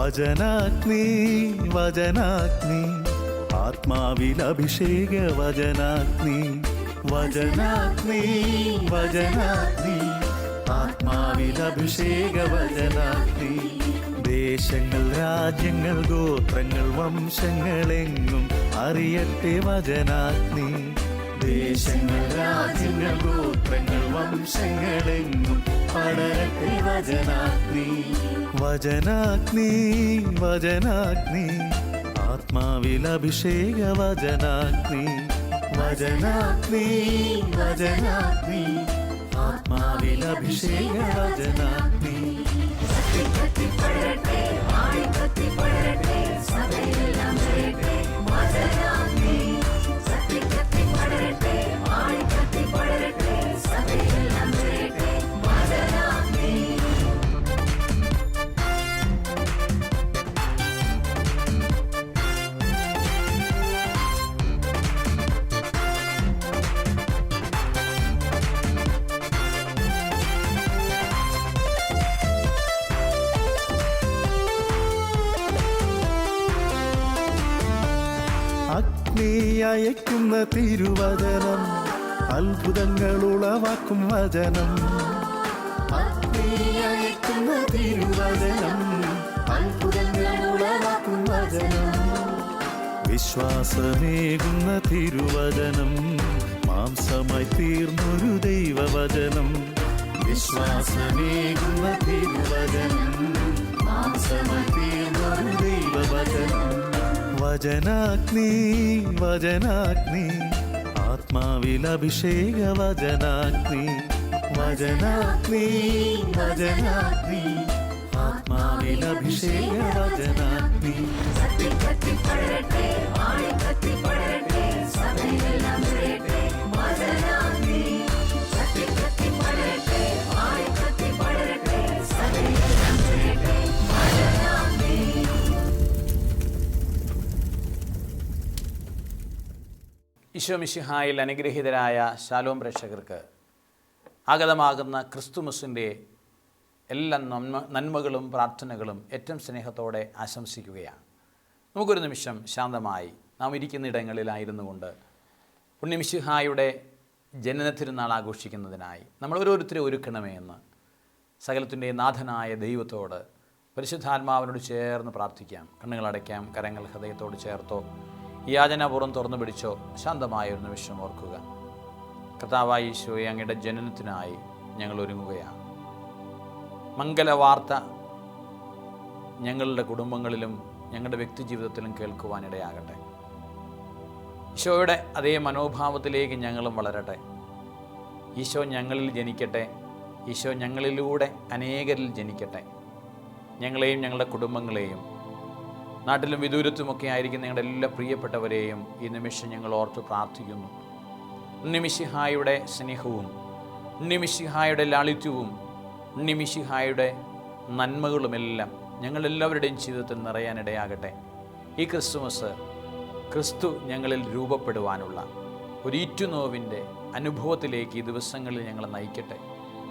വചനാഗ്നി വചനാഗ്നി ആത്മാവിൽ അഭിഷേക വചനാഗ്നി വചനാഗ്നി വചനാഗ്നി ആത്മാവിൽ അഭിഷേക വചനാഗ്നി ദേശങ്ങൾ രാജ്യങ്ങൾ ഗോത്രങ്ങൾ വംശങ്ങളെങ്ങും അറിയട്ടെ വചനാഗ്നി ദേശങ്ങൾ രാജ്യങ്ങൾ ഗോത്രങ്ങൾ വംശങ്ങളെങ്ങും പടരട്ടെ വചനാഗ്നി വചനാഗ്നി വചനാഗ്നി ആത്മാവിൽ അഭിഷേക വചനാഗ്നി വചനാഗ്നി വചനാഗ്നി ആത്മാവിൽ അഭിഷേക വചനാഗ്നി അഗ്നി അയക്കുന്ന തിരുവചനം അത്ഭുതങ്ങൾ ഉളവാക്കും വചനം അഗ്നി അയക്കുന്ന തിരുവചനം അത്ഭുതങ്ങൾ ഉളവാക്കും വചനം വിശ്വാസമേകുന്ന തിരുവചനം മാംസമായി തീർന്നൊരു ദൈവവചനം വിശ്വാസമേകുന്ന തിരുവചനം മാംസമായി തീർന്നൊരു ദൈവവചനം വചനാഗ്നി വചനാഗ്നി ആത്മാവിൽ അഭിഷേക വചനാഗ്നി വചനാഗ്നി വചനാഗ്നി ആത്മാവിൽ അഭിഷേക വചനാഗ്നി ഈശോ മിശിഹായിൽ അനുഗ്രഹീതരായ ശാലോം പ്രേക്ഷകർക്ക് ആഗതമാകുന്ന ക്രിസ്തുമസിൻ്റെ എല്ലാ നന്മകളും പ്രാർത്ഥനകളും ഏറ്റവും സ്നേഹത്തോടെ ആശംസിക്കുകയാണ്. നമുക്കൊരു നിമിഷം ശാന്തമായി നാം ഇരിക്കുന്നിടങ്ങളിലായിരുന്നു കൊണ്ട് പുണ്യമിശിഹായുടെ ജനന തിരുനാൾ ആഘോഷിക്കുന്നതിനായി നമ്മൾ ഓരോരുത്തരും ഒരുക്കണമേ എന്ന് സകലത്തിൻ്റെ നാഥനായ ദൈവത്തോട് പരിശുദ്ധാത്മാവിനോട് ചേർന്ന് പ്രാർത്ഥിക്കാം. കണ്ണുകളടയ്ക്കാം, കരങ്ങൾ ഹൃദയത്തോട് ചേർത്തോ യാചനാപൂർവ്വം തുറന്നു പിടിച്ചോ ശാന്തമായ ഒരു നിമിഷം ഓർക്കുക. കർത്താവായ ഈശോയെ, അങ്ങയുടെ ജനനത്തിനായി ഞങ്ങൾ ഒരുങ്ങുകയാണ്. മംഗലവാർത്ത ഞങ്ങളുടെ കുടുംബങ്ങളിലും ഞങ്ങളുടെ വ്യക്തിജീവിതത്തിലും കേൾക്കുവാനിടയാകട്ടെ. ഈശോയുടെ അതേ മനോഭാവത്തിലേക്ക് ഞങ്ങളും വളരട്ടെ. ഈശോ ഞങ്ങളിൽ ജനിക്കട്ടെ. ഈശോ ഞങ്ങളിലൂടെ അനേകരിൽ ജനിക്കട്ടെ. ഞങ്ങളെയും ഞങ്ങളുടെ കുടുംബങ്ങളെയും നാട്ടിലും വിദൂരത്തുമൊക്കെ ആയിരിക്കുന്ന ഞങ്ങളുടെ എല്ലാ പ്രിയപ്പെട്ടവരെയും ഈ നിമിഷം ഞങ്ങൾ ഓർത്ത് പ്രാർത്ഥിക്കുന്നു. ഉണ്ണിമിശിഹായുടെ സ്നേഹവും ഉണ്ണിമിശിഹായുടെ ലാളിത്യവും ഉണ്ണിമിശിഹായുടെ നന്മകളുമെല്ലാം ഞങ്ങളെല്ലാവരുടെയും ജീവിതത്തിൽ നിറയാനിടയാകട്ടെ. ഈ ക്രിസ്തുമസ് ക്രിസ്തു ഞങ്ങളിൽ രൂപപ്പെടുവാനുള്ള ഒരു ഈറ്റുനോവിൻ്റെ അനുഭവത്തിലേക്ക് ഈ ദിവസങ്ങളിൽ ഞങ്ങളെ നയിക്കട്ടെ.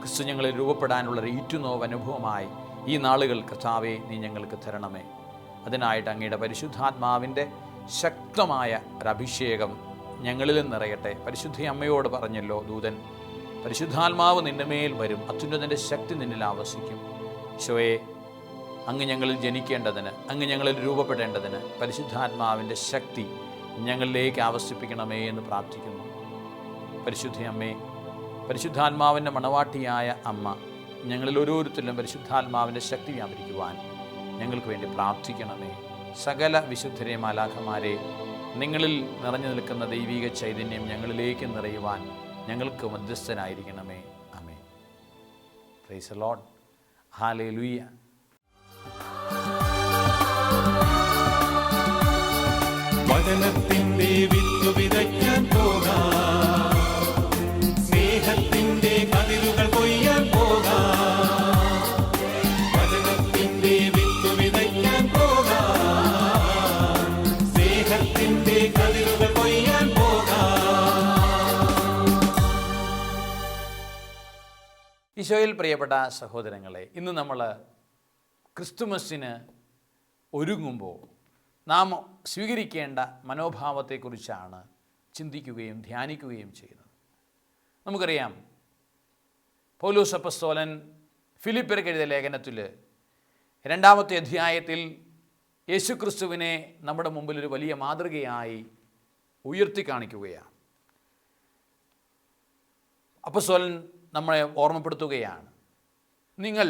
ക്രിസ്തു ഞങ്ങളിൽ രൂപപ്പെടാനുള്ള ഒരു ഈറ്റുനോവ് അനുഭവമായി ഈ നാളുകൾ കർത്താവേ നീ ഞങ്ങൾക്ക് തരണമേ. അതിനായിട്ട് അങ്ങയുടെ പരിശുദ്ധാത്മാവിൻ്റെ ശക്തമായ ഒരഭിഷേകം ഞങ്ങളിൽ നിറയട്ടെ. പരിശുദ്ധ അമ്മയോട് പറഞ്ഞല്ലോ ദൂതൻ, പരിശുദ്ധാത്മാവ് നിന്റെ മേൽ വരും, അത്യുന്നതൻ്റെ ശക്തി നിന്നിൽ ആവസിക്കും. ഈശോയെ, അങ്ങ് ഞങ്ങളിൽ ജനിക്കേണ്ടതിന്, അങ്ങ് ഞങ്ങളിൽ രൂപപ്പെടേണ്ടതിന് പരിശുദ്ധാത്മാവിൻ്റെ ശക്തി ഞങ്ങളിലേക്ക് ആവസിപ്പിക്കണമേ എന്ന് പ്രാർത്ഥിക്കുന്നു. പരിശുദ്ധ അമ്മേ, പരിശുദ്ധാത്മാവിൻ്റെ മണവാട്ടിയായ അമ്മ, ഞങ്ങളിൽ ഓരോരുത്തരിലും പരിശുദ്ധാത്മാവിൻ്റെ ശക്തി വ്യാപരിക്കുവാൻ ഞങ്ങൾക്ക് വേണ്ടി പ്രാർത്ഥിക്കണമേ. സകല വിശുദ്ധരെ മാലാഖമാരെ, നിങ്ങളിൽ നിറഞ്ഞു നിൽക്കുന്ന ദൈവിക ചൈതന്യം ഞങ്ങളിലേക്ക് നിറയുവാൻ ഞങ്ങൾക്ക് മധ്യസ്ഥനായിരിക്കണമേ. ആമേൻ. Praise the Lord. ഹല്ലേലൂയ. വചനത്തിന്റെ വിത്ത് വിതയ്ക്കാൻ പോകാം, സ്നേഹത്തിന്റെ കതിരുകൾ കൊയ്യാൻ പോകാം. വചനത്തിന്റെ വിത്ത് വിതയ്ക്കാൻ പോകാം, സ്നേഹത്തിന്റെ കതിരുകൾ കൊയ്യാൻ പോകാം. ഈശോയിൽ പ്രിയപ്പെട്ട സഹോദരങ്ങളെ, ഇന്ന് നമ്മൾ ക്രിസ്തുമസിന് ഒരുങ്ങുമ്പോൾ നാം സ്വീകരിക്കേണ്ട മനോഭാവത്തെക്കുറിച്ചാണ് ചിന്തിക്കുകയും ധ്യാനിക്കുകയും ചെയ്യുന്നത്. നമുക്കറിയാം, പൗലോസ് അപ്പോസ്തലൻ ഫിലിപ്പ്യർക്ക് എഴുതിയ ലേഖനത്തിൽ 2-ാമത്തെ അധ്യായത്തിൽ യേശുക്രിസ്തുവിനെ നമ്മുടെ മുമ്പിൽ ഒരു വലിയ മാതൃകയായി ഉയർത്തി കാണിക്കുകയാണ്. അപ്പോസ്തലൻ നമ്മളെ ഓർമ്മപ്പെടുത്തുകയാണ്, നിങ്ങൾ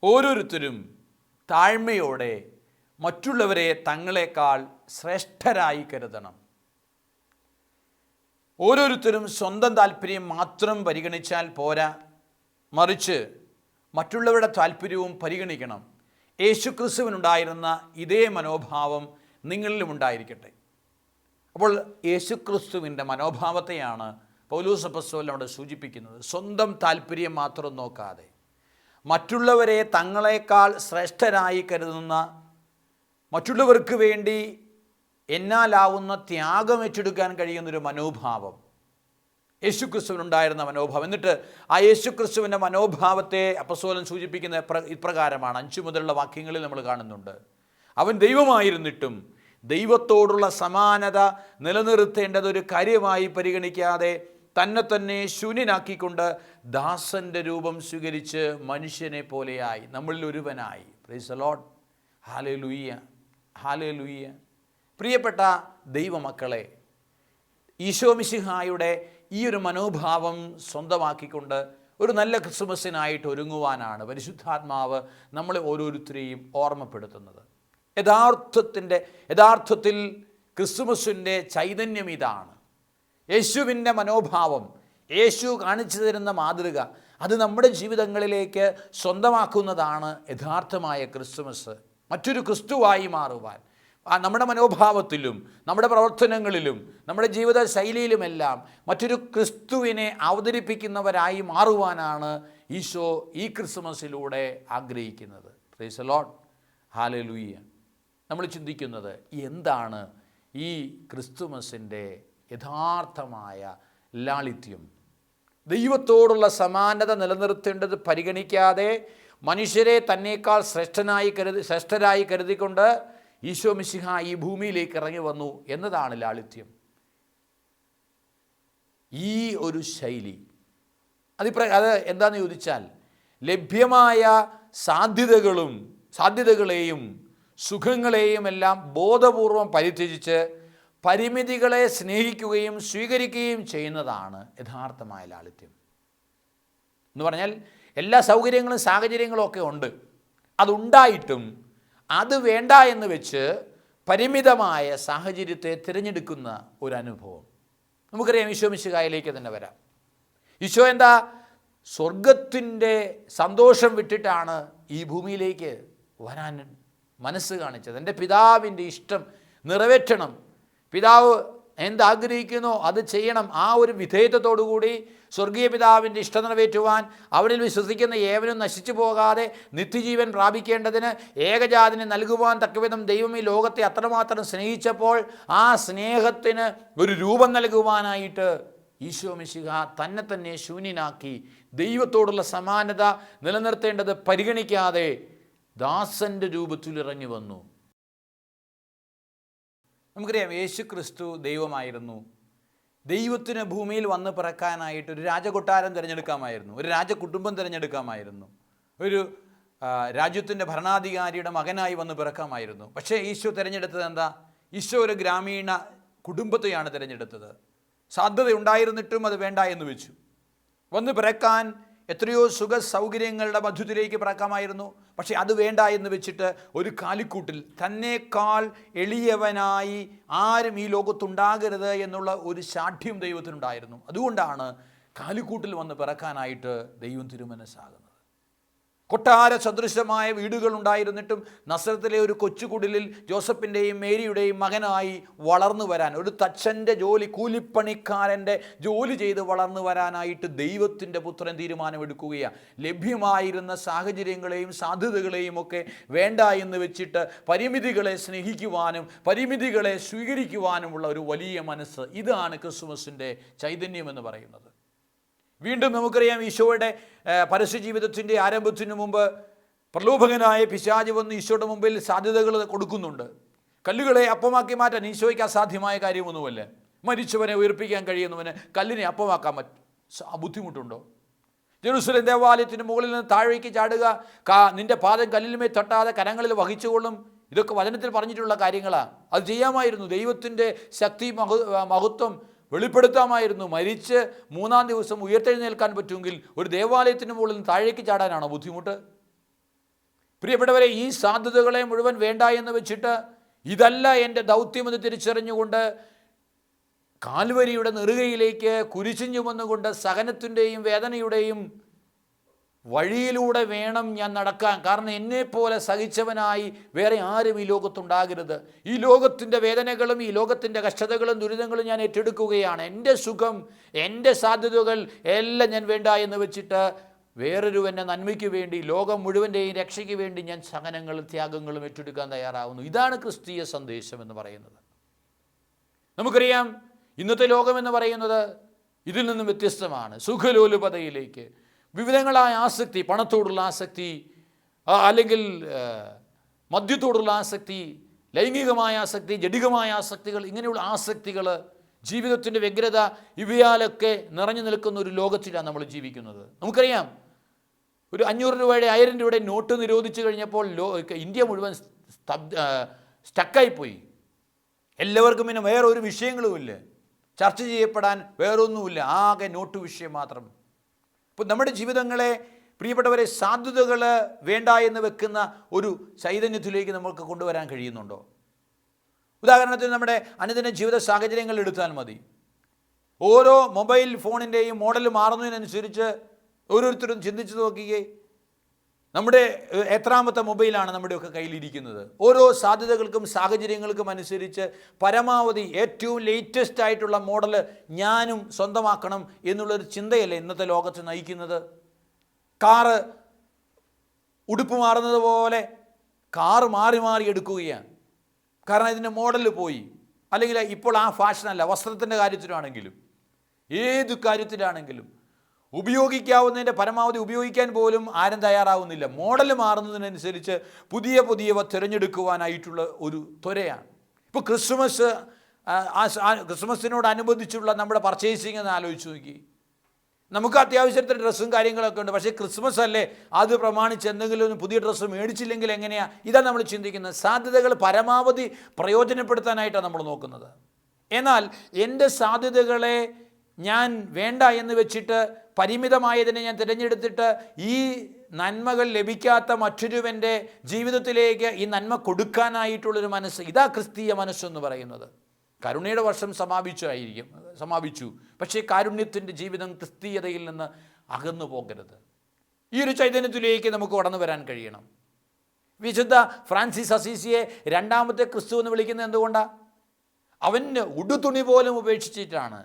ഓരോരുത്തരും താഴ്മയോടെ മറ്റുള്ളവരെ തങ്ങളെക്കാൾ ശ്രേഷ്ഠരായി കരുതണം. ഓരോരുത്തരും സ്വന്തം താല്പര്യം മാത്രം പരിഗണിച്ചാൽ പോരാ, മറിച്ച് മറ്റുള്ളവരുടെ താല്പര്യവും പരിഗണിക്കണം. യേശുക്രിസ്തുവിനുണ്ടായിരുന്ന ഇതേ മനോഭാവം നിങ്ങളിലും ഉണ്ടായിരിക്കട്ടെ. അപ്പോൾ യേശുക്രിസ്തുവിൻ്റെ മനോഭാവത്തെയാണ് പൗലോസ് അപ്പോസ്തലൻ അവിടെ സൂചിപ്പിക്കുന്നത്. സ്വന്തം താല്പര്യം മാത്രം നോക്കാതെ മറ്റുള്ളവരെ തങ്ങളെക്കാൾ ശ്രേഷ്ഠരായി കരുതുന്ന, മറ്റുള്ളവർക്ക് വേണ്ടി എന്നാലാവുന്ന ത്യാഗം ഏറ്റെടുക്കാൻ കഴിയുന്നൊരു മനോഭാവം യേശുക്രിസ്തുവിനുണ്ടായിരുന്ന മനോഭാവം. എന്നിട്ട് ആ യേശുക്രിസ്തുവിൻ്റെ മനോഭാവത്തെ അപ്പോസ്തലൻ സൂചിപ്പിക്കുന്ന ഇപ്രകാരമാണ്. 5 മുതലുള്ള വാക്യങ്ങളിൽ നമ്മൾ കാണുന്നുണ്ട്. അവൻ ദൈവമായിരുന്നിട്ടും ദൈവത്തോടുള്ള സമാനത നിലനിർത്തേണ്ടതൊരു കാര്യമായി പരിഗണിക്കാതെ തന്നെ ശൂന്യനാക്കിക്കൊണ്ട് ദാസൻ്റെ രൂപം സ്വീകരിച്ച് മനുഷ്യനെ പോലെയായി, നമ്മളിൽ ഒരുവനായി. Praise the Lord. ഹല്ലേലൂയ, ഹല്ലേലൂയ. പ്രിയപ്പെട്ട ദൈവമക്കളെ, ഈശോ മിശിഹായുടെ ഈ ഒരു മനോഭാവം സ്വന്തമാക്കിക്കൊണ്ട് ഒരു നല്ല ക്രിസ്മസിനായിട്ട് ഒരുങ്ങുവാനാണ് പരിശുദ്ധാത്മാവ് നമ്മളെ ഓരോരുത്തരെയും ഓർമ്മപ്പെടുത്തുന്നത്. യഥാർത്ഥത്തിൽ ക്രിസ്മസിൻ്റെ ചൈതന്യം ഇതാണ്. യേശുവിൻ്റെ മനോഭാവം, യേശു കാണിച്ചു തരുന്ന മാതൃക, അത് നമ്മുടെ ജീവിതങ്ങളിലേക്ക് സ്വന്തമാക്കുന്നതാണ് യഥാർത്ഥമായ ക്രിസ്മസ്. മറ്റൊരു ക്രിസ്തുവായി മാറുവാൻ നമ്മുടെ മനോഭാവത്തിലും നമ്മുടെ പ്രവർത്തനങ്ങളിലും നമ്മുടെ ജീവിത ശൈലിയിലുമെല്ലാം മറ്റൊരു ക്രിസ്തുവിനെ അവതരിപ്പിക്കുന്നവരായി മാറുവാനാണ് ഈശോ ഈ ക്രിസ്മസിലൂടെ ആഗ്രഹിക്കുന്നത്. Price the Lord. ഹല്ലേലൂയ. നമ്മൾ ചിന്തിക്കുന്നത്, എന്താണ് ഈ ക്രിസ്തുമസിൻ്റെ യഥാർത്ഥമായ ലാളിത്യം? ദൈവത്തോടുള്ള സമാനത നിലനിർത്തേണ്ടത് പരിഗണിക്കാതെ മനുഷ്യരെ തന്നേക്കാൾ ശ്രേഷ്ഠരായി കരുതിക്കൊണ്ട് ഈശോ മിശിഹ ഈ ഭൂമിയിലേക്ക് ഇറങ്ങി വന്നു എന്നതാണ് ലാളിത്യം. ഈ ഒരു ശൈലി അത് എന്താണെന്ന് ചോദിച്ചാൽ, ലഭ്യമായ സാധ്യതകളെയും സുഖങ്ങളെയും എല്ലാം ബോധപൂർവം പരിത്യജിച്ച് പരിമിതികളെ സ്നേഹിക്കുകയും സ്വീകരിക്കുകയും ചെയ്യുന്നതാണ് യഥാർത്ഥമായ ലാളിത്യം. എന്ന് പറഞ്ഞാൽ എല്ലാ സൗകര്യങ്ങളും സാഹചര്യങ്ങളും ഒക്കെ ഉണ്ട്, അതുണ്ടായിട്ടും അത് വേണ്ട എന്ന് വെച്ച് പരിമിതമായ സാഹചര്യത്തെ തിരഞ്ഞെടുക്കുന്ന ഒരു അനുഭവം. നമുക്കറിയാം, ഈശോ മിശിഹായിലേക്ക് തന്നെ വരാം. ഈശോ എന്താ സ്വർഗത്തിൻ്റെ സന്തോഷം വിട്ടിട്ടാണ് ഈ ഭൂമിയിലേക്ക് വരാൻ മനസ്സ് കാണിച്ചത്. എൻ്റെ പിതാവിൻ്റെ ഇഷ്ടം നിറവേറ്റണം, പിതാവ് എന്താഗ്രഹിക്കുന്നോ അത് ചെയ്യണം. ആ ഒരു വിധേയത്വത്തോടുകൂടി സ്വർഗീയ പിതാവിൻ്റെ ഇഷ്ടം നിറവേറ്റുവാൻ അവനിൽ വിശ്വസിക്കുന്ന ഏവനും നശിച്ചു പോകാതെ നിത്യജീവൻ പ്രാപിക്കേണ്ടതിന് ഏകജാതിനെ നൽകുവാൻ തക്കവിധം ദൈവം ഈ ലോകത്തെ അത്രമാത്രം സ്നേഹിച്ചപ്പോൾ ആ സ്നേഹത്തിന് ഒരു രൂപം നൽകുവാനായിട്ട് ഈശോ മിശിഹ തന്നെ ശൂന്യനാക്കി ദൈവത്തോടുള്ള സമാനത നിലനിർത്തേണ്ടത് പരിഗണിക്കാതെ ദാസൻ്റെ രൂപത്തിൽ ഇറങ്ങി വന്നു. നമുക്കറിയാം, യേശു ക്രിസ്തു ദൈവമായിരുന്നു. ദൈവത്തിന് ഭൂമിയിൽ വന്ന് പിറക്കാനായിട്ട് ഒരു രാജകൊട്ടാരം തിരഞ്ഞെടുക്കാമായിരുന്നു, ഒരു രാജകുടുംബം തിരഞ്ഞെടുക്കാമായിരുന്നു, ഒരു രാജ്യത്തിൻ്റെ ഭരണാധികാരിയുടെ മകനായി വന്ന് പിറക്കാമായിരുന്നു. പക്ഷേ ഈശോ തിരഞ്ഞെടുത്തത് എന്താ? ഈശോ ഒരു ഗ്രാമീണ കുടുംബത്തെയാണ് തിരഞ്ഞെടുത്തത്. സാധ്യത ഉണ്ടായിരുന്നിട്ടും അത് വേണ്ട എന്ന് വെച്ചു. വന്ന് പിറക്കാൻ എത്രയോ സുഖ സൗകര്യങ്ങളുടെ മധ്യത്തിലേക്ക് പിറക്കാമായിരുന്നു. പക്ഷേ അത് വേണ്ട എന്ന് വെച്ചിട്ട് ഒരു കാലിക്കൂട്ടിൽ തന്നേക്കാൾ എളിയവനായി ആരും ഈ ലോകത്തുണ്ടാകരുത് എന്നുള്ള ഒരു ശാഠ്യം ദൈവത്തിനുണ്ടായിരുന്നു. അതുകൊണ്ടാണ് കാലിക്കൂട്ടിൽ വന്ന് പിറക്കാനായിട്ട് ദൈവം തിരുമനസ്സാകുന്നത്. കൊട്ടാര സദൃശമായ വീടുകൾ ഉണ്ടായിരുന്നിട്ടും നസറത്തിലെ ഒരു കൊച്ചുകുടിലിൽ ജോസഫിൻ്റെയും മേരിയുടെയും മകനായി വളർന്നു വരാൻ, ഒരു തച്ചൻ്റെ ജോലി, കൂലിപ്പണിക്കാരൻ്റെ ജോലി ചെയ്ത് വളർന്നു വരാനായിട്ട് ദൈവത്തിൻ്റെ പുത്രൻ തീരുമാനമെടുക്കുകയാണ്. ലഭ്യമായിരുന്ന സാഹചര്യങ്ങളെയും സാധ്യതകളെയും ഒക്കെ വേണ്ട എന്ന് വെച്ചിട്ട് പരിമിതികളെ സ്നേഹിക്കുവാനും പരിമിതികളെ സ്വീകരിക്കുവാനുമുള്ള ഒരു വലിയ മനസ്സ്, ഇതാണ് ക്രിസ്മസിൻ്റെ ചൈതന്യം എന്ന് പറയുന്നത്. വീണ്ടും നമുക്കറിയാം, ഈശോയുടെ പരസ്യ ജീവിതത്തിൻ്റെ ആരംഭത്തിന് മുമ്പ് പ്രലോഭകനായ പിശാച് വന്ന് ഈശോയുടെ മുമ്പിൽ സാധ്യതകൾ കൊടുക്കുന്നുണ്ട്. കല്ലുകളെ അപ്പമാക്കി മാറ്റാൻ ഈശോയ്ക്ക് അസാധ്യമായ കാര്യമൊന്നുമല്ല. മരിച്ചവനെ ഉയർപ്പിക്കാൻ കഴിയുന്നവന് കല്ലിനെ അപ്പമാക്കാൻ ബുദ്ധിമുട്ടുണ്ടോ? ജെറുസലേം ദേവാലയത്തിന് മുകളിൽ നിന്ന് താഴേക്ക് ചാടുക, നിന്റെ പാദം കല്ലിലുമേ തട്ടാതെ കരങ്ങളിൽ വഹിച്ചുകൊള്ളും. ഇതൊക്കെ വചനത്തിൽ പറഞ്ഞിട്ടുള്ള കാര്യങ്ങളാണ്. അത് ചെയ്യാമായിരുന്നു. ദൈവത്തിൻ്റെ ശക്തി മഹത്വം വെളിപ്പെടുത്താമായിരുന്നു. മരിച്ച് 3-ാം ദിവസം ഉയർത്തെഴുന്നേൽക്കാൻ പറ്റുമെങ്കിൽ ഒരു ദേവാലയത്തിന് മുകളിൽ നിന്ന് താഴേക്ക് ചാടാനാണോ ബുദ്ധിമുട്ട്? പ്രിയപ്പെട്ടവരെ, ഈ സാധ്യതകളെ മുഴുവൻ വേണ്ട എന്ന് വെച്ചിട്ട് ഇതല്ല എൻ്റെ ദൗത്യമെന്ന് തിരിച്ചറിഞ്ഞുകൊണ്ട് കാൽവരിയുടെ നെറുകയിലേക്ക് കുരിശും ചുമന്നുകൊണ്ട് സഹനത്തിൻ്റെയും വേദനയുടെയും വഴിയിലൂടെ വേണം ഞാൻ നടക്കാൻ. കാരണം എന്നെപ്പോലെ സഹിച്ചവനായി വേറെ ആരും ഈ ലോകത്തുണ്ടാകരുത്. ഈ ലോകത്തിൻ്റെ വേദനകളും ഈ ലോകത്തിൻ്റെ കഷ്ടതകളും ദുരിതങ്ങളും ഞാൻ ഏറ്റെടുക്കുകയാണ്. എൻ്റെ സുഖം, എൻ്റെ സാധ്യതകൾ എല്ലാം ഞാൻ വേണ്ട എന്ന് വെച്ചിട്ട് വേറൊരുവൻ്റെ നന്മയ്ക്ക് വേണ്ടി, ലോകം മുഴുവൻ്റെയും രക്ഷയ്ക്ക് വേണ്ടി ഞാൻ സഹനങ്ങളും ത്യാഗങ്ങളും ഏറ്റെടുക്കാൻ തയ്യാറാവുന്നു. ഇതാണ് ക്രിസ്തീയ സന്ദേശം എന്ന് പറയുന്നത്. നമുക്കറിയാം, ഇന്നത്തെ ലോകമെന്ന് പറയുന്നത് ഇതിൽ നിന്നും വ്യത്യസ്തമാണ്. സുഖലോലുപതയിലേക്ക്, വിവിധങ്ങളായ ആസക്തി, പണത്തോടുള്ള ആസക്തി, അല്ലെങ്കിൽ മദ്യത്തോടുള്ള ആസക്തി, ലൈംഗികമായ ആസക്തി, ജഡികമായ ആസക്തികൾ, ഇങ്ങനെയുള്ള ആസക്തികൾ, ജീവിതത്തിൻ്റെ വ്യഗ്രത, ഇവയാലൊക്കെ നിറഞ്ഞു നിൽക്കുന്ന ഒരു ലോകത്തിലാണ് നമ്മൾ ജീവിക്കുന്നത്. നമുക്കറിയാം, ഒരു 500 രൂപയുടെ 1000 രൂപയുടെ നോട്ട് നിരോധിച്ചു കഴിഞ്ഞപ്പോൾ ഇന്ത്യ മുഴുവൻ സ്റ്റക്കായിപ്പോയി. എല്ലാവർക്കും പിന്നെ വേറെ ഒരു വിഷയങ്ങളുമില്ല, ചർച്ച ചെയ്യപ്പെടാൻ വേറൊന്നുമില്ല, ആകെ നോട്ട് വിഷയം മാത്രം. ഇപ്പോൾ നമ്മുടെ ജീവിതങ്ങളെ, പ്രിയപ്പെട്ടവരെ, സാധ്യതകൾ വേണ്ട എന്ന് വെക്കുന്ന ഒരു ചൈതന്യത്തിലേക്ക് നമുക്ക് കൊണ്ടുവരാൻ കഴിയുന്നുണ്ടോ? ഉദാഹരണത്തിന് നമ്മുടെ അനുദിന ജീവിത സാഹചര്യങ്ങൾ എടുത്താൽ മതി. ഓരോ മൊബൈൽ ഫോണിൻ്റെയും മോഡൽ മാറുന്നതിനനുസരിച്ച് ഓരോരുത്തരും ചിന്തിച്ച് നോക്കിയേ, നമ്മുടെ എത്രാമത്തെ മൊബൈലാണ് നമ്മുടെയൊക്കെ കയ്യിലിരിക്കുന്നത്. ഓരോ സാധ്യതകൾക്കും സാഹചര്യങ്ങൾക്കും അനുസരിച്ച് പരമാവധി ഏറ്റവും ലേറ്റസ്റ്റ് ആയിട്ടുള്ള മോഡൽ ഞാനും സ്വന്തമാക്കണം എന്നുള്ളൊരു ചിന്തയല്ലേ ഇന്നത്തെ ലോകത്ത് നയിക്കുന്നത്. കാറ് ഉടുപ്പ് മാറുന്നത് പോലെ കാറ് മാറി മാറി എടുക്കുകയാണ്. കാരണം ഇതിൻ്റെ മോഡൽ പോയി. അല്ലെങ്കിൽ ഇപ്പോൾ ആ ഫാഷനല്ല. വസ്ത്രത്തിൻ്റെ കാര്യത്തിലാണെങ്കിലും ഏത് കാര്യത്തിലാണെങ്കിലും ഉപയോഗിക്കാവുന്നതിൻ്റെ പരമാവധി ഉപയോഗിക്കാൻ പോലും ആരും തയ്യാറാവുന്നില്ല. മോഡൽ മാറുന്നതിനനുസരിച്ച് പുതിയ പുതിയവ തിരഞ്ഞെടുക്കുവാനായിട്ടുള്ള ഒരു ത്വരയാണ്. ഇപ്പോൾ ക്രിസ്മസിനോടനുബന്ധിച്ചുള്ള നമ്മുടെ പർച്ചേസിംഗ് എന്ന് ആലോചിച്ച് നോക്കി. നമുക്ക് അത്യാവശ്യത്തിന് ഡ്രസ്സും കാര്യങ്ങളൊക്കെ ഉണ്ട്. പക്ഷേ ക്രിസ്മസ് അല്ലേ, അത് പ്രമാണിച്ച് എന്തെങ്കിലും ഒരു പുതിയ ഡ്രസ്സ് മേടിച്ചില്ലെങ്കിൽ എങ്ങനെയാണ്? ഇതാണ് നമ്മൾ ചിന്തിക്കുന്നത്. സാധ്യതകൾ പരമാവധി പ്രയോജനപ്പെടുത്താനായിട്ടാണ് നമ്മൾ നോക്കുന്നത്. എന്നാൽ എൻ്റെ സാധ്യതകളെ ഞാൻ വേണ്ട എന്ന് വെച്ചിട്ട് പരിമിതമായതിനെ ഞാൻ തിരഞ്ഞെടുത്തിട്ട് ഈ നന്മകൾ ലഭിക്കാത്ത മറ്റൊരുവൻ്റെ ജീവിതത്തിലേക്ക് ഈ നന്മ കൊടുക്കാനായിട്ടുള്ളൊരു മനസ്സ്, ഇതാ ക്രിസ്തീയ മനസ്സെന്ന് പറയുന്നത്. കരുണയുടെ വർഷം സമാപിച്ചു. പക്ഷേ കാരുണ്യത്തിൻ്റെ ജീവിതം ക്രിസ്തീയതയിൽ നിന്ന് അകന്നു പോകരുത്. ഈ ഒരു ചൈതന്യത്തിലേക്ക് നമുക്ക് കടന്നു വരാൻ കഴിയണം. വിശുദ്ധ ഫ്രാൻസിസ് അസീസിയെ 2ാമത്തെ ക്രിസ്തു എന്ന് വിളിക്കുന്നത് എന്തുകൊണ്ടാണ്? അവന് ഉടുതുണി പോലും ഉപേക്ഷിച്ചിട്ടാണ്.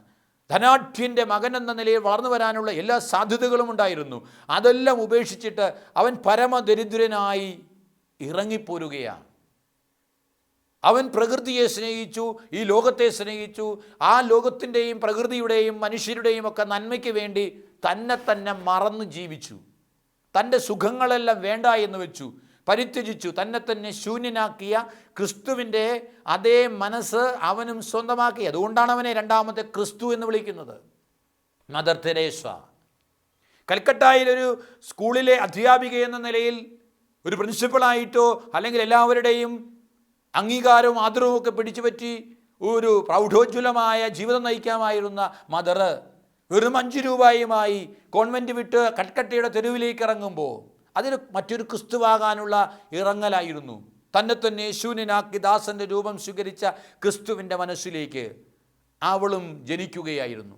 ധനാഢ്യൻ്റെ മകൻ എന്ന നിലയിൽ വളർന്നു വരാനുള്ള എല്ലാ സാധ്യതകളും ഉണ്ടായിരുന്നു. അതെല്ലാം ഉപേക്ഷിച്ചിട്ട് അവൻ പരമദരിദ്രനായി ഇറങ്ങിപ്പോരുകയാണ്. അവൻ പ്രകൃതിയെ സ്നേഹിച്ചു, ഈ ലോകത്തെ സ്നേഹിച്ചു. ആ ലോകത്തിൻ്റെയും പ്രകൃതിയുടെയും മനുഷ്യരുടെയും ഒക്കെ നന്മയ്ക്ക് വേണ്ടി തന്നെ മറന്നു ജീവിച്ചു. തൻ്റെ സുഖങ്ങളെല്ലാം വേണ്ട എന്ന് വെച്ചു, പരിത്യജിച്ചു. തന്നെ ശൂന്യനാക്കിയ ക്രിസ്തുവിൻ്റെ അതേ മനസ്സ് അവനും സ്വന്തമാക്കി. അതുകൊണ്ടാണ് അവനെ 2ാമത്തെ ക്രിസ്തു എന്ന് വിളിക്കുന്നത്. മദർ തെരേസ കൽക്കട്ടയിലൊരു സ്കൂളിലെ അധ്യാപിക എന്ന നിലയിൽ, ഒരു പ്രിൻസിപ്പളായിട്ടോ അല്ലെങ്കിൽ എല്ലാവരുടെയും അംഗീകാരവും ആദരവും ഒക്കെ പിടിച്ചുപറ്റി ഒരു പ്രൗഢോജ്വലമായ ജീവിതം നയിക്കാമായിരുന്ന മദർ വെറും 5 രൂപയുമായി കോൺവെൻറ്റ് വിട്ട് കൽക്കട്ടയുടെ തെരുവിലേക്ക് ഇറങ്ങുമ്പോൾ അതിന് മറ്റൊരു ക്രിസ്തുവാകാനുള്ള ഇറങ്ങലായിരുന്നു. തന്നെ ശൂന്യനാക്കി ദാസൻ്റെ രൂപം സ്വീകരിച്ച ക്രിസ്തുവിൻ്റെ മനസ്സിലേക്ക് അവളും ജനിക്കുകയായിരുന്നു.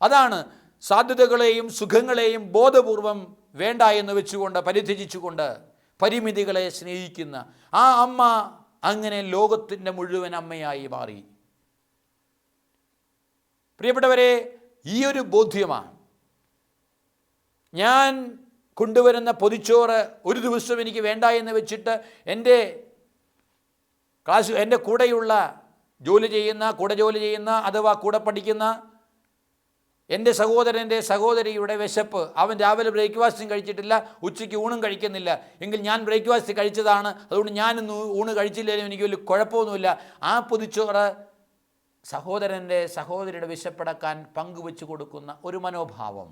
അതാണ് സാധ്യതകളെയും സുഖങ്ങളെയും ബോധപൂർവം വേണ്ട എന്ന് വെച്ചുകൊണ്ട് പരിത്യജിച്ചുകൊണ്ട് പരിമിതികളെ സ്നേഹിക്കുന്ന ആ അമ്മ അങ്ങനെ ലോകത്തിൻ്റെ മുഴുവൻ അമ്മയായി മാറി. പ്രിയപ്പെട്ടവരെ, ഈ ഒരു ബോധ്യമാണ് ഞാൻ കൊണ്ടുവരുന്ന പൊതിച്ചോറ് ഒരു ദിവസം എനിക്ക് വേണ്ട എന്ന് വെച്ചിട്ട് എൻ്റെ കൂടെ ജോലി ചെയ്യുന്ന അഥവാ കൂടെ പഠിക്കുന്ന എൻ്റെ സഹോദരൻ്റെ സഹോദരിയുടെ വിശപ്പ്, അവൻ രാവിലെ ബ്രേക്ക്ഫാസ്റ്റും കഴിച്ചിട്ടില്ല, ഉച്ചയ്ക്ക് ഊണും കഴിക്കുന്നില്ല, എങ്കിൽ ഞാൻ ബ്രേക്ക്ഫാസ്റ്റ് കഴിച്ചതാണ്, അതുകൊണ്ട് ഞാനിന്ന് ഊണ് കഴിച്ചില്ലെങ്കിലും എനിക്ക് വലിയ കുഴപ്പമൊന്നുമില്ല. ആ പൊതിച്ചോറ് സഹോദരൻ്റെ സഹോദരിയുടെ വിശപ്പടക്കാൻ പങ്കുവെച്ച് കൊടുക്കുന്ന ഒരു മനോഭാവം.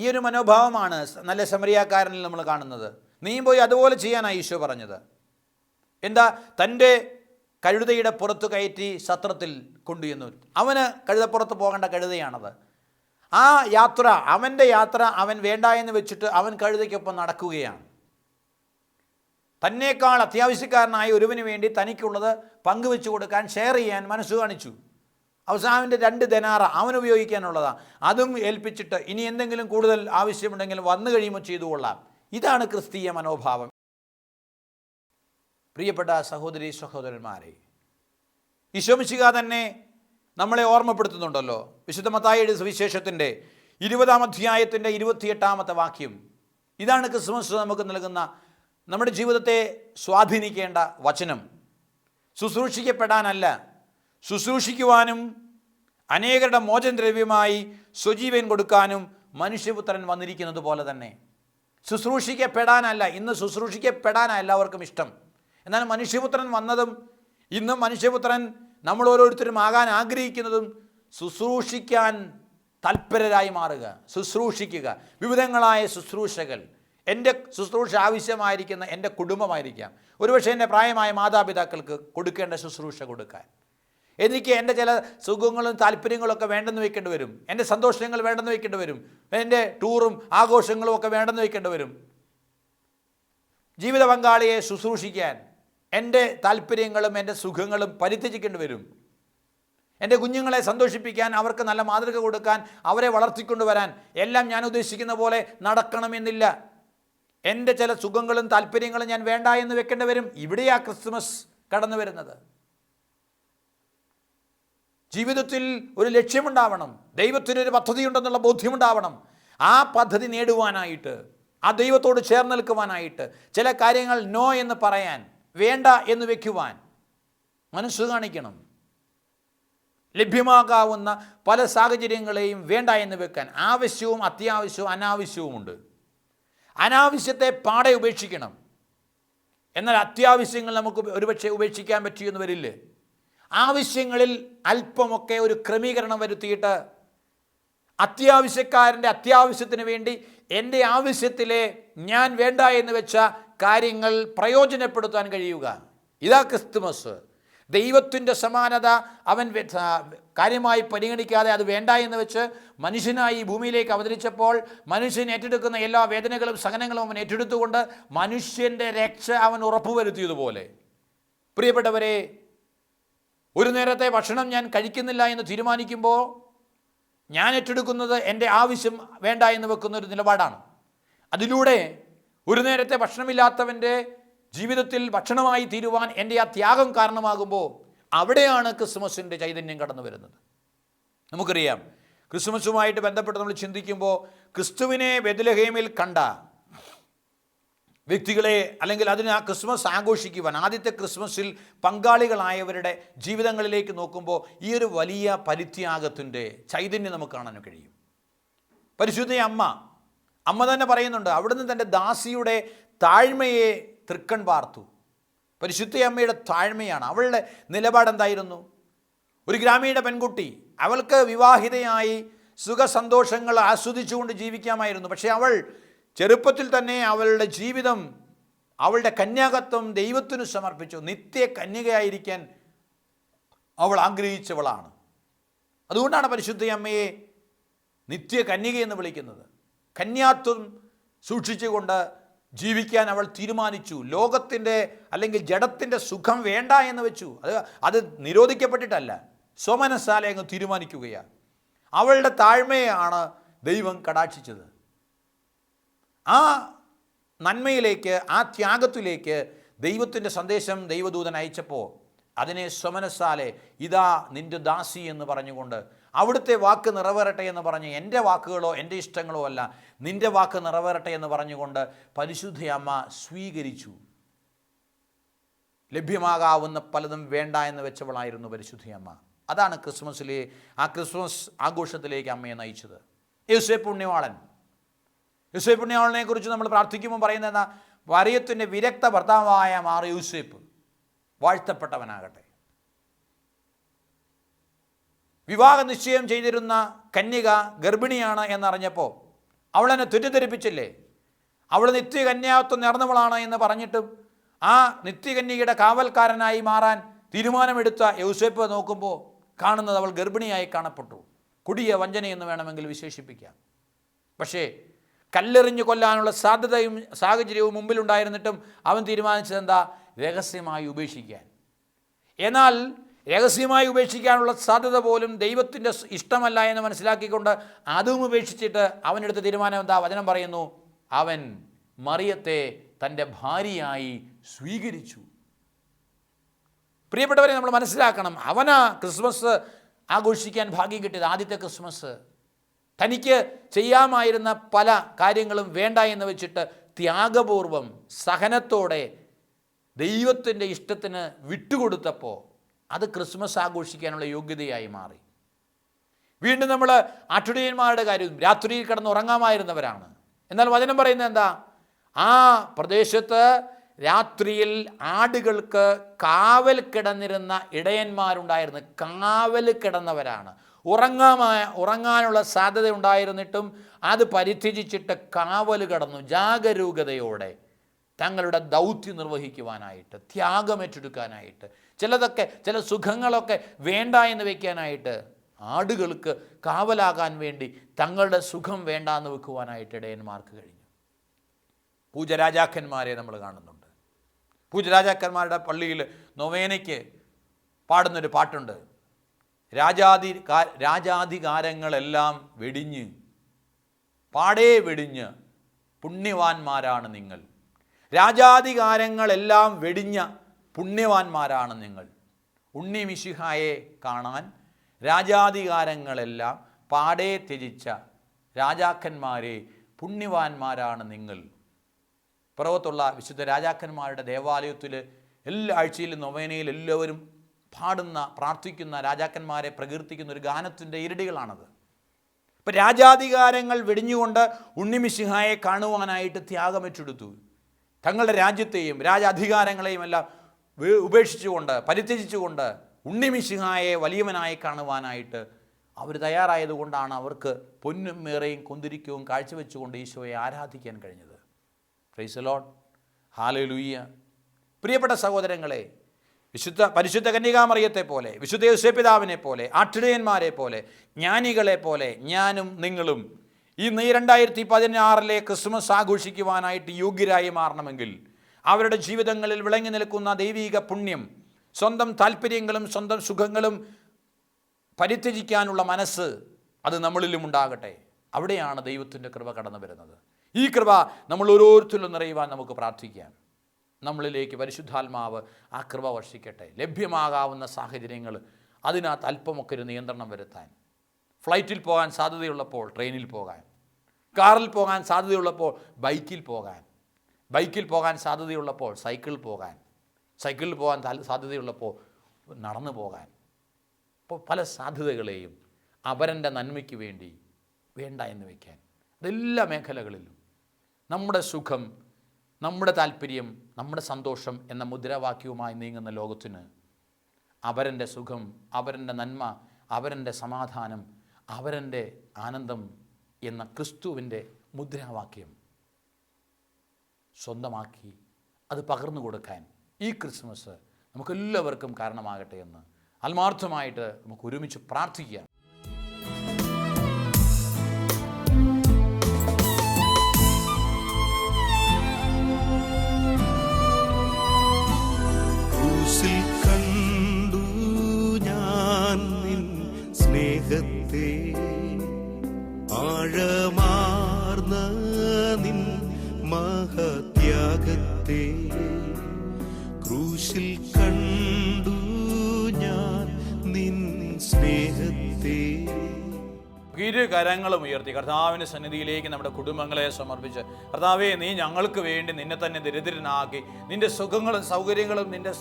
ഈ ഒരു മനോഭാവമാണ് നല്ല ശമരിയാക്കാരനിൽ നമ്മൾ കാണുന്നത്. നീയും പോയി അതുപോലെ ചെയ്യാനാണ് ഈശോ പറഞ്ഞത്. എന്താ? തൻ്റെ കഴുതയുടെ പുറത്ത് കയറ്റി സത്രത്തിൽ കൊണ്ടുചെന്നു. അവന് കഴുതപ്പുറത്ത് പോകേണ്ട കഴുതയാണത്. ആ യാത്ര, അവൻ്റെ യാത്ര അവൻ വേണ്ട എന്ന് വെച്ചിട്ട് അവൻ കഴുതയ്ക്കൊപ്പം നടക്കുകയാണ്. തന്നേക്കാൾ അത്യാവശ്യക്കാരനായ ഒരുവന് വേണ്ടി തനിക്കുള്ളത് പങ്കുവെച്ച് കൊടുക്കാൻ, ഷെയർ ചെയ്യാൻ മനസ്സ് കാണിച്ചു. അവസാനൻ്റെ 2 ദനാറ അവൻ ഉപയോഗിക്കാനുള്ളതാണ്, അതും ഏൽപ്പിച്ചിട്ട് ഇനി എന്തെങ്കിലും കൂടുതൽ ആവശ്യമുണ്ടെങ്കിലും വന്നു കഴിയുമ്പോൾ ചെയ്തുകൊള്ളാം. ഇതാണ് ക്രിസ്തീയ മനോഭാവം. പ്രിയപ്പെട്ട സഹോദരി സഹോദരന്മാരെ, ഈശോ മിശിഹാ തന്നെ നമ്മളെ ഓർമ്മപ്പെടുത്തുന്നുണ്ടല്ലോ. വിശുദ്ധ മത്തായിയുടെ സുവിശേഷത്തിൻ്റെ 20-ാം അധ്യായത്തിൻ്റെ 28-ാമത്തെ വാക്യം. ഇതാണ് ക്രിസ്മസ് നമുക്ക് നൽകുന്ന, നമ്മുടെ ജീവിതത്തെ സ്വാധീനിക്കേണ്ട വചനം. ശുശ്രൂഷിക്കപ്പെടാനല്ല, ശുശ്രൂഷിക്കുവാനും അനേകരുടെ മോചനദ്രവ്യമായി സ്വജീവൻ കൊടുക്കാനും മനുഷ്യപുത്രൻ വന്നിരിക്കുന്നത് പോലെ തന്നെ. ശുശ്രൂഷിക്കപ്പെടാനല്ല, ഇന്ന് ശുശ്രൂഷിക്കപ്പെടാനാണ് എല്ലാവർക്കും ഇഷ്ടം. എന്നാൽ മനുഷ്യപുത്രൻ വന്നതും ഇന്നും മനുഷ്യപുത്രൻ നമ്മൾ ഓരോരുത്തരും ആകാൻ ആഗ്രഹിക്കുന്നതും ശുശ്രൂഷിക്കാൻ തൽപരരായി മാറുക, ശുശ്രൂഷിക്കുക. വിവിധങ്ങളായ ശുശ്രൂഷകൾ. എൻ്റെ ശുശ്രൂഷ ആവശ്യമായിരിക്കുന്ന എൻ്റെ കുടുംബമായിരിക്കാം, ഒരുപക്ഷെ എൻ്റെ പ്രായമായ മാതാപിതാക്കൾക്ക് കൊടുക്കേണ്ട ശുശ്രൂഷ കൊടുക്കാൻ. എനിക്ക് എൻ്റെ ചില സുഖങ്ങളും താല്പര്യങ്ങളൊക്കെ വേണ്ടെന്ന് വയ്ക്കേണ്ടി വരും, എൻ്റെ സന്തോഷങ്ങൾ വേണ്ടെന്ന് വയ്ക്കേണ്ടി വരും, എൻ്റെ ടൂറും ആഘോഷങ്ങളും ഒക്കെ വേണ്ടെന്ന് വയ്ക്കേണ്ടി വരും. ജീവിത പങ്കാളിയെ ശുശ്രൂഷിക്കാൻ എൻ്റെ താല്പര്യങ്ങളും എൻ്റെ സുഖങ്ങളും പരിത്യജിക്കേണ്ടി വരും. എൻ്റെ കുഞ്ഞുങ്ങളെ സന്തോഷിപ്പിക്കാൻ, അവർക്ക് നല്ല മാതൃക കൊടുക്കാൻ, അവരെ വളർത്തിക്കൊണ്ടുവരാൻ എല്ലാം ഞാൻ ഉദ്ദേശിക്കുന്ന പോലെ നടക്കണമെന്നില്ല. എൻ്റെ ചില സുഖങ്ങളും താല്പര്യങ്ങളും ഞാൻ വേണ്ട എന്ന് വെക്കേണ്ടി വരും. ഇവിടെയാ ക്രിസ്മസ് കടന്നു വരുന്നത്. ജീവിതത്തിൽ ഒരു ലക്ഷ്യമുണ്ടാവണം, ദൈവത്തിനൊരു പദ്ധതിയുണ്ടെന്നുള്ള ബോധ്യമുണ്ടാവണം. ആ പദ്ധതി നേടുവാനായിട്ട്, ആ ദൈവത്തോട് ചേർന്ന് നിൽക്കുവാനായിട്ട്, ചില കാര്യങ്ങൾ നോ എന്ന് പറയാൻ, വേണ്ട എന്ന് വെക്കുവാൻ മനസ്സ് കാണിക്കണം. ലഭ്യമാകാവുന്ന പല സാഹചര്യങ്ങളെയും വേണ്ട എന്ന് വെക്കാൻ ആവശ്യവും അത്യാവശ്യവും അനാവശ്യവുമുണ്ട്. അനാവശ്യത്തെ പാടെ ഉപേക്ഷിക്കണം. എന്നാൽ അത്യാവശ്യങ്ങൾ നമുക്ക് ഒരുപക്ഷെ ഉപേക്ഷിക്കാൻ പറ്റിയെന്ന് വരില്ലേ. ആവശ്യങ്ങളിൽ അല്പമൊക്കെ ഒരു ക്രമീകരണം വരുത്തിയിട്ട് അത്യാവശ്യക്കാരൻ്റെ അത്യാവശ്യത്തിന് വേണ്ടി എൻ്റെ ആവശ്യത്തിലെ ഞാൻ വേണ്ട എന്ന് വെച്ച കാര്യങ്ങൾ പ്രയോജനപ്പെടുത്താൻ കഴിയുക. ഇതാ ക്രിസ്തുമസ്. ദൈവത്തിൻ്റെ സമാനത അവൻ കാര്യമായി പരിഗണിക്കാതെ അത് വേണ്ട എന്ന് വെച്ച് മനുഷ്യനായി ഭൂമിയിലേക്ക് അവതരിച്ചപ്പോൾ മനുഷ്യൻ ഏറ്റെടുക്കുന്ന എല്ലാ വേദനകളും സഹനങ്ങളും അവൻ ഏറ്റെടുത്തുകൊണ്ട് മനുഷ്യൻ്റെ രക്ഷ അവൻ ഉറപ്പുവരുത്തിയതുപോലെ, പ്രിയപ്പെട്ടവരെ, ഒരു നേരത്തെ ഭക്ഷണം ഞാൻ കഴിക്കുന്നില്ല എന്ന് തീരുമാനിക്കുമ്പോൾ ഞാൻ ഏറ്റെടുക്കുന്നത് എൻ്റെ ആവശ്യം വേണ്ട എന്ന് വെക്കുന്ന ഒരു നിലപാടാണ്. അതിലൂടെ ഒരു നേരത്തെ ഭക്ഷണമില്ലാത്തവൻ്റെ ജീവിതത്തിൽ ഭക്ഷണമായി തീരുവാൻ എൻ്റെ ആ ത്യാഗം കാരണമാകുമ്പോൾ അവിടെയാണ് ക്രിസ്മസിൻ്റെ ചൈതന്യം കടന്നു വരുന്നത്. നമുക്കറിയാം, ക്രിസ്മസുമായിട്ട് ബന്ധപ്പെട്ട് നമ്മൾ ചിന്തിക്കുമ്പോൾ ക്രിസ്തുവിനെ ബെത്ലഹേമിൽ കണ്ട വ്യക്തികളെ, അല്ലെങ്കിൽ അതിന് ആ ക്രിസ്മസ് ആഘോഷിക്കുവാൻ ആദ്യത്തെ ക്രിസ്മസിൽ പങ്കാളികളായവരുടെ ജീവിതങ്ങളിലേക്ക് നോക്കുമ്പോൾ ഈ ഒരു വലിയ പരിത്യാഗത്തിൻ്റെ ചൈതന്യം നമുക്ക് കാണാൻ കഴിയും. പരിശുദ്ധ അമ്മ തന്നെ പറയുന്നുണ്ട്, അവിടുന്ന് തൻ്റെ ദാസിയുടെ താഴ്മയെ തൃക്കൺ പാർത്തു. പരിശുദ്ധ അമ്മയുടെ താഴ്മയാണ്. അവളുടെ നിലപാടെന്തായിരുന്നു? ഒരു ഗ്രാമീണ പെൺകുട്ടി, അവൾക്ക് വിവാഹിതയായി സുഖസന്തോഷങ്ങൾ ആസ്വദിച്ചുകൊണ്ട് ജീവിക്കാമായിരുന്നു. പക്ഷേ അവൾ ചെറുപ്പത്തിൽ തന്നെ അവളുടെ ജീവിതം, അവളുടെ കന്യാകത്വം ദൈവത്തിനു സമർപ്പിച്ചു. നിത്യ കന്യകയായിരിക്കാൻ അവൾ ആഗ്രഹിച്ചവളാണ്. അതുകൊണ്ടാണ് പരിശുദ്ധ അമ്മയെ നിത്യ കന്യകയെന്ന് വിളിക്കുന്നത്. കന്യാത്വം സൂക്ഷിച്ചുകൊണ്ട് ജീവിക്കാൻ അവൾ തീരുമാനിച്ചു. ലോകത്തിൻ്റെ അല്ലെങ്കിൽ ജഡത്തിൻ്റെ സുഖം വേണ്ട എന്ന് വെച്ചു. അത് നിരോധിക്കപ്പെട്ടിട്ടല്ല, സ്വമനസ്സാലെ അങ്ങ് തീരുമാനിക്കുകയാണ്. അവളുടെ താഴ്മയാണ് ദൈവം കടാക്ഷിച്ചത്. ആ നന്മയിലേക്ക്, ആ ത്യാഗത്തിലേക്ക് ദൈവത്തിൻ്റെ സന്ദേശം ദൈവദൂതൻ അയച്ചപ്പോൾ അതിനെ സ്വമനസ്സാലെ ഇതാ നിൻ്റെ ദാസി എന്ന് പറഞ്ഞുകൊണ്ട്, അവിടുത്തെ വാക്ക് നിറവേറട്ടെ എന്ന് പറഞ്ഞ്, എൻ്റെ വാക്കുകളോ എൻ്റെ ഇഷ്ടങ്ങളോ അല്ല, നിൻ്റെ വാക്ക് നിറവേറട്ടെ എന്ന് പറഞ്ഞുകൊണ്ട് പരിശുദ്ധ അമ്മ സ്വീകരിച്ചു. ലഭ്യമാകാവുന്ന പലതും വേണ്ട എന്ന് വെച്ചവളായിരുന്നു പരിശുദ്ധിയമ്മ. അതാണ് ക്രിസ്മസ് ആഘോഷത്തിലേക്ക് അമ്മയെ നയിച്ചത്. യോസേപ്പ് പുണ്യവാളനെ കുറിച്ച് നമ്മൾ പ്രാർത്ഥിക്കുമ്പോൾ പറയുന്നത് എന്താ? മറിയത്തിൻ്റെ വിരക്ത ഭർത്താവായ മാർ യോസേപ്പ് വാഴ്ത്തപ്പെട്ടവനാകട്ടെ. വിവാഹ നിശ്ചയം ചെയ്തിരുന്ന കന്യക ഗർഭിണിയാണ് എന്നറിഞ്ഞപ്പോൾ അവളെന്നെ തെറ്റിദ്ധരിപ്പിച്ചില്ലേ? അവൾ നിത്യകന്യാത്വം നേർന്നവളാണ് എന്ന് പറഞ്ഞിട്ടും ആ നിത്യകന്യകയുടെ കാവൽക്കാരനായി മാറാൻ തീരുമാനമെടുത്ത യോസേപ്പ് നോക്കുമ്പോൾ കാണുന്നത് അവൾ ഗർഭിണിയായി കാണപ്പെട്ടു. കൊടിയ വഞ്ചനയെന്ന് വേണമെങ്കിൽ വിശേഷിപ്പിക്കാം. പക്ഷേ കല്ലെറിഞ്ഞു കൊല്ലാനുള്ള സാധ്യതയും സാഹചര്യവും മുമ്പിലുണ്ടായിരുന്നിട്ടും അവൻ തീരുമാനിച്ചത് എന്താ? രഹസ്യമായി ഉപേക്ഷിക്കാൻ. എന്നാൽ രഹസ്യമായി ഉപേക്ഷിക്കാനുള്ള സാധ്യത പോലും ദൈവത്തിൻ്റെ ഇഷ്ടമല്ല എന്ന് മനസ്സിലാക്കിക്കൊണ്ട് അതും ഉപേക്ഷിച്ചിട്ട് അവനെടുത്ത തീരുമാനം എന്താ? വചനം പറയുന്നു, അവൻ മറിയത്തെ തൻ്റെ ഭാര്യയായി സ്വീകരിച്ചു. പ്രിയപ്പെട്ടവരെ, നമ്മൾ മനസ്സിലാക്കണം, അവനാ ക്രിസ്മസ് ആഘോഷിക്കാൻ ഭാഗ്യം കിട്ടിയത്. ആദ്യത്തെ ക്രിസ്മസ് തനിക്ക് ചെയ്യാമായിരുന്ന പല കാര്യങ്ങളും വേണ്ട എന്ന് വെച്ചിട്ട് ത്യാഗപൂർവം സഹനത്തോടെ ദൈവത്തിൻ്റെ ഇഷ്ടത്തിന് വിട്ടുകൊടുത്തപ്പോൾ അത് ക്രിസ്മസ് ആഘോഷിക്കാനുള്ള യോഗ്യതയായി മാറി. വീണ്ടും നമ്മൾ ആട്ടിടയന്മാരുടെ കാര്യം, രാത്രിയിൽ കിടന്ന് ഉറങ്ങാമായിരുന്നവരാണ്. എന്നാൽ വചനം പറയുന്നത് എന്താ? ആ പ്രദേശത്ത് രാത്രിയിൽ ആടുകൾക്ക് കാവൽ കിടന്നിരുന്ന ഇടയന്മാരുണ്ടായിരുന്നു. കാവൽ കിടന്നവരാണ്. ഉറങ്ങാനുള്ള സാധ്യത ഉണ്ടായിരുന്നിട്ടും അത് പരിത്യജിച്ചിട്ട് കാവൽ കിടന്നു ജാഗരൂകതയോടെ തങ്ങളുടെ ദൗത്യം നിർവഹിക്കുവാനായിട്ട്, ത്യാഗമേറ്റെടുക്കാനായിട്ട്, ചില സുഖങ്ങളൊക്കെ വേണ്ട എന്ന് വയ്ക്കാനായിട്ട്, ആടുകൾക്ക് കാവലാകാൻ വേണ്ടി തങ്ങളുടെ സുഖം വേണ്ട എന്ന് വെക്കുവാനായിട്ട് ഇടയന്മാർക്ക് കഴിഞ്ഞു. പൂജരാജാക്കന്മാരെ നമ്മൾ കാണുന്നുണ്ട്. പൂജരാജാക്കന്മാരുടെ പള്ളിയിൽ നൊവേനയ്ക്ക് പാടുന്നൊരു പാട്ടുണ്ട്. രാജാധികാരങ്ങളെല്ലാം വെടിഞ്ഞ് പാടേ വെടിഞ്ഞ് പുണ്യവാന്മാരാണ് നിങ്ങൾ. രാജാധികാരങ്ങളെല്ലാം വെടിഞ്ഞ പുണ്യവാന്മാരാണ് നിങ്ങൾ. ഉണ്ണി മിശിഹായെ കാണാൻ രാജാധികാരങ്ങളെല്ലാം പാടേ ത്യജിച്ച രാജാക്കന്മാരെ, പുണ്യവാന്മാരാണ് നിങ്ങൾ. പുറത്തുള്ള വിശുദ്ധ രാജാക്കന്മാരുടെ ദേവാലയത്തിൽ എല്ലാ ആഴ്ചയിലും നൊവേനയിൽ എല്ലാവരും പാടുന്ന, പ്രാർത്ഥിക്കുന്ന, രാജാക്കന്മാരെ പ്രകീർത്തിക്കുന്ന ഒരു ഗാനത്തിൻ്റെ ഇരടികളാണത്. ഇപ്പം രാജാധികാരങ്ങൾ വെടിഞ്ഞുകൊണ്ട് ഉണ്ണിമിശിഹായെ കാണുവാനായിട്ട് ത്യാഗമേറ്റെടുത്തു. തങ്ങളുടെ രാജ്യത്തെയും രാജാധികാരങ്ങളെയും എല്ലാം ഉപേക്ഷിച്ചുകൊണ്ട്, പരിത്യജിച്ചുകൊണ്ട് ഉണ്ണിമിശിഹായെ വലിയവനായി കാണുവാനായിട്ട് അവർ തയ്യാറായതുകൊണ്ടാണ് അവർക്ക് പൊന്നും മേറയും കുന്തിരിക്കവും കാഴ്ചവെച്ചുകൊണ്ട് ഈശോയെ ആരാധിക്കാൻ കഴിഞ്ഞത്. Price the Lord, hallelujah. പ്രിയപ്പെട്ട സഹോദരങ്ങളെ, പരിശുദ്ധ കന്യകാമറിയത്തെ പോലെ, വിശുദ്ധ യോസേപ്പിതാവിനെ പോലെ, ആട്ടിടയന്മാരെ പോലെ, ജ്ഞാനികളെ പോലെ ഞാനും നിങ്ങളും ഈ 2016 ക്രിസ്മസ് ആഘോഷിക്കുവാനായിട്ട് യോഗ്യരായി മാറണമെങ്കിൽ അവരുടെ ജീവിതങ്ങളിൽ വിളങ്ങി നിൽക്കുന്ന ദൈവിക പുണ്യം, സ്വന്തം താല്പര്യങ്ങളും സ്വന്തം സുഖങ്ങളും പരിത്യജിക്കാനുള്ള മനസ്സ് അത് നമ്മളിലും ഉണ്ടാകട്ടെ. അവിടെയാണ് ദൈവത്തിൻ്റെ കൃപ കടന്നു വരുന്നത്. ഈ കൃപ നമ്മൾ ഓരോരുത്തരിലും നിറയുവാൻ നമുക്ക് പ്രാർത്ഥിക്കാം. നമ്മളിലേക്ക് പരിശുദ്ധാത്മാവ് ആ കൃപ വർഷിക്കട്ടെ. ലഭ്യമാകാവുന്ന സാഹചര്യങ്ങൾ അതിനകത്ത് അല്പമൊക്കെ ഒരു നിയന്ത്രണം വരുത്താൻ. ഫ്ലൈറ്റിൽ പോകാൻ സാധ്യതയുള്ളപ്പോൾ ട്രെയിനിൽ പോകാൻ, കാറിൽ പോകാൻ സാധ്യതയുള്ളപ്പോൾ ബൈക്കിൽ പോകാൻ, ബൈക്കിൽ പോകാൻ സാധ്യതയുള്ളപ്പോൾ സൈക്കിളിൽ പോകാൻ, സൈക്കിളിൽ പോകാൻ സാധ്യതയുള്ളപ്പോൾ നടന്നു പോകാൻ. അപ്പോൾ പല സാധ്യതകളെയും അവരൻ്റെ നന്മയ്ക്ക് വേണ്ടി വേണ്ട എന്ന് വയ്ക്കാൻ. അതെല്ലാ മേഖലകളിലും നമ്മുടെ സുഖം, നമ്മുടെ താല്പര്യം, നമ്മുടെ സന്തോഷം എന്ന മുദ്രാവാക്യവുമായി നീങ്ങുന്ന ലോകത്തിന് അവരൻ്റെ സുഖം, അവരൻ്റെ നന്മ, അവരൻ്റെ സമാധാനം, അവരൻ്റെ ആനന്ദം എന്ന ക്രിസ്തുവിൻ്റെ മുദ്രാവാക്യം സ്വന്തമാക്കി അത് പകർന്നു കൊടുക്കാൻ ഈ ക്രിസ്മസ് നമുക്കെല്ലാവർക്കും കാരണമാകട്ടെ എന്ന് ആത്മാർത്ഥമായിട്ട് നമുക്ക് ഒരുമിച്ച് പ്രാർത്ഥിക്കാം. കണ്ടു ഞാൻ നിൻ സ്നേഹത്തെ, ആഴമാർന്ന നിൻ മഹത്യാഗത്തെ. ക്രൂശിൽ കണ്ടു ഞാൻ നിൻ സ്നേഹത്തെ. ഇരു കരങ്ങളും ഉയർത്തി കർത്താവിൻ്റെ സന്നിധിയിലേക്ക് നമ്മുടെ കുടുംബങ്ങളെ സമർപ്പിച്ച്, കർത്താവേ, നീ ഞങ്ങൾക്ക് വേണ്ടി നിന്നെ തന്നെ ദരിദ്രനാക്കി, നിന്റെ സുഖങ്ങളും സൗകര്യങ്ങളും നിന്റെ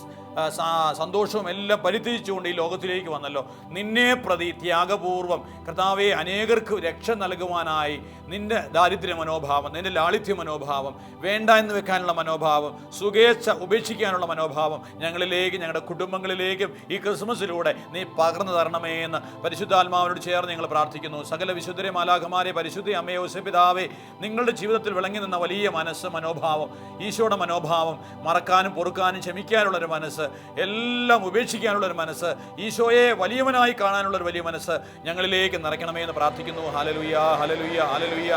സന്തോഷവും എല്ലാം പരിത്യജിച്ചുകൊണ്ട് ഈ ലോകത്തിലേക്ക് വന്നല്ലോ. നിന്നെ പ്രതി ത്യാഗപൂർവം കർത്താവെ അനേകർക്ക് രക്ഷ നൽകുവാനായി നിന്റെ ദാരിദ്ര്യ മനോഭാവം, നിന്റെ ലാളിത്യ മനോഭാവം, വേണ്ട എന്ന് വെക്കാനുള്ള മനോഭാവം, സുഖേച്ഛ ഉപേക്ഷിക്കാനുള്ള മനോഭാവം ഞങ്ങളിലേക്ക്, ഞങ്ങളുടെ കുടുംബങ്ങളിലേക്കും ഈ ക്രിസ്മസിലൂടെ നീ പകർന്നു തരണമേ എന്ന് പരിശുദ്ധാത്മാവിനോട് ചേർന്ന് ഞങ്ങൾ പ്രാർത്ഥിക്കുന്നു. സകല വിശുദ്ധരെ, മാലാഖമാരെ, പരിശുദ്ധ അമ്മയെ, ഔസേപിതാവേ, നിങ്ങളുടെ ജീവിതത്തിൽ വിളങ്ങി നിന്ന വലിയ മനസ്സ്, മനോഭാവം, ഈശോയുടെ മനോഭാവം, മറക്കാനും പൊറുക്കാനും ക്ഷമിക്കാനുള്ളൊരു മനസ്സ്, എല്ലാം ഉപേക്ഷിക്കാനുള്ളൊരു മനസ്സ്, ഈശോയെ വലിയവനായി കാണാനുള്ളൊരു വലിയ മനസ്സ് ഞങ്ങളിലേക്ക് നിറയ്ക്കണമേ എന്ന് പ്രാർത്ഥിക്കുന്നു. ഹല്ലേലൂയ, ഹല്ലേലൂയ, ഹല്ലേലൂയ.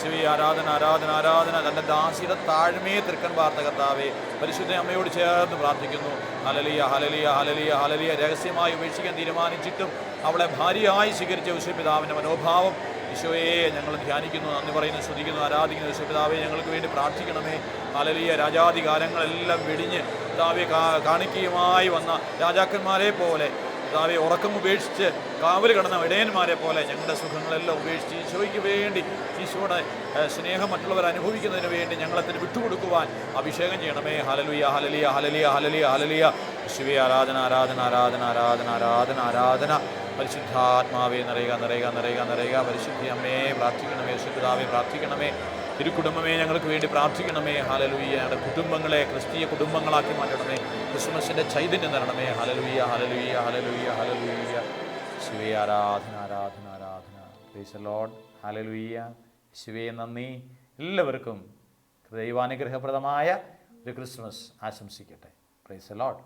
ശിവി ആരാധന, ആരാധന, ആരാധന. തൻ്റെ ദാസിയുടെ താഴ്മയെ തൃക്കൺ വാർത്ത കർത്താവേ, പരിശുദ്ധ അമ്മയോട് ചേർന്ന് പ്രാർത്ഥിക്കുന്നു. ഹല്ലേലൂയ, ഹല്ലേലൂയ, ഹല്ലേലൂയ, ഹല്ലേലൂയ. രഹസ്യമായി ഉപേക്ഷിക്കാൻ തീരുമാനിച്ചിട്ടും അവളെ ഭാര്യയായി സ്വീകരിച്ച യേശുപിതാവിൻ്റെ മനോഭാവം ഈശോയെ ഞങ്ങൾ ധ്യാനിക്കുന്നു, നന്ദി പറയുന്നു, സ്തുതിക്കുന്നു, ആരാധിക്കുന്നു. യേശുപിതാവേ, ഞങ്ങൾക്ക് വേണ്ടി പ്രാർത്ഥിക്കണമേ. ഹല്ലേലൂയ. രാജാധികാരങ്ങളെല്ലാം വെടിഞ്ഞ് കർത്താവേ കാണിക്കുകയുമായി വന്ന രാജാക്കന്മാരെ പോലെ, കർത്താവേ, ഉറക്കം ഉപേക്ഷിച്ച് കാവൽ കിടന്ന ഇടയന്മാരെ പോലെ ഞങ്ങളുടെ സുഖങ്ങളെല്ലാം ഉപേക്ഷിച്ച് ഈശോയ്ക്ക് വേണ്ടി, ഈശോയുടെ സ്നേഹം മറ്റുള്ളവർ അനുഭവിക്കുന്നതിന് വേണ്ടി ഞങ്ങളത്തിന് വിട്ടുകൊടുക്കുവാൻ അഭിഷേകം ചെയ്യണമേ. ഹല്ലേലൂയ, ഹല്ലേലൂയ, ഹല്ലേലൂയ, ഹല്ലേലൂയ, ഹല്ലേലൂയ. യേശുവേ, ആരാധന, ആരാധന, ആരാധന, ആരാധന, ആരാധന, ആരാധന. പരിശുദ്ധാത്മാവേ, നിറയുക, നിറയുക, നിറയുക, നിറയുക. പരിശുദ്ധ അമ്മയെ പ്രാർത്ഥിക്കണമേ, യേശുപിതാവേ പ്രാർത്ഥിക്കണമേ, തിരുക്കുടുംബമേ ഞങ്ങൾക്ക് വേണ്ടി പ്രാർത്ഥിക്കണമേ. ഹല്ലേലൂയ. ഞങ്ങളുടെ കുടുംബങ്ങളെ ക്രിസ്തീയ കുടുംബങ്ങളാക്കി മാറ്റണമേ. ക്രിസ്മസിൻ്റെ ചൈതന്യം തരണമേ. ഹല്ലേലൂയ, ഹല്ലേലൂയ, ഹല്ലേലൂയ, ഹല്ലേലൂയ. ശിവേ, ആരാധന, ആരാധന, ആരാധന. Praise the Lord. ഹല്ലേലൂയ. ശിവേ, നന്ദി. എല്ലാവർക്കും ദൈവാനുഗ്രഹപ്രദമായ ഒരു ക്രിസ്മസ് ആശംസിക്കട്ടെ. Praise the Lord.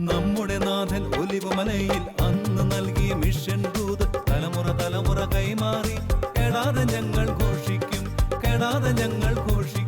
നമ്മുടെ നാഥൻ ഒലിവുമലയിൽ അന്ന് നൽകിയ മിഷൻ ദൂത് തലമുറ തലമുറ കൈമാറി, കെടാതെ ഞങ്ങൾ ഘോഷിക്കും, കെടാതെ ഞങ്ങൾ ഘോഷിക്കും.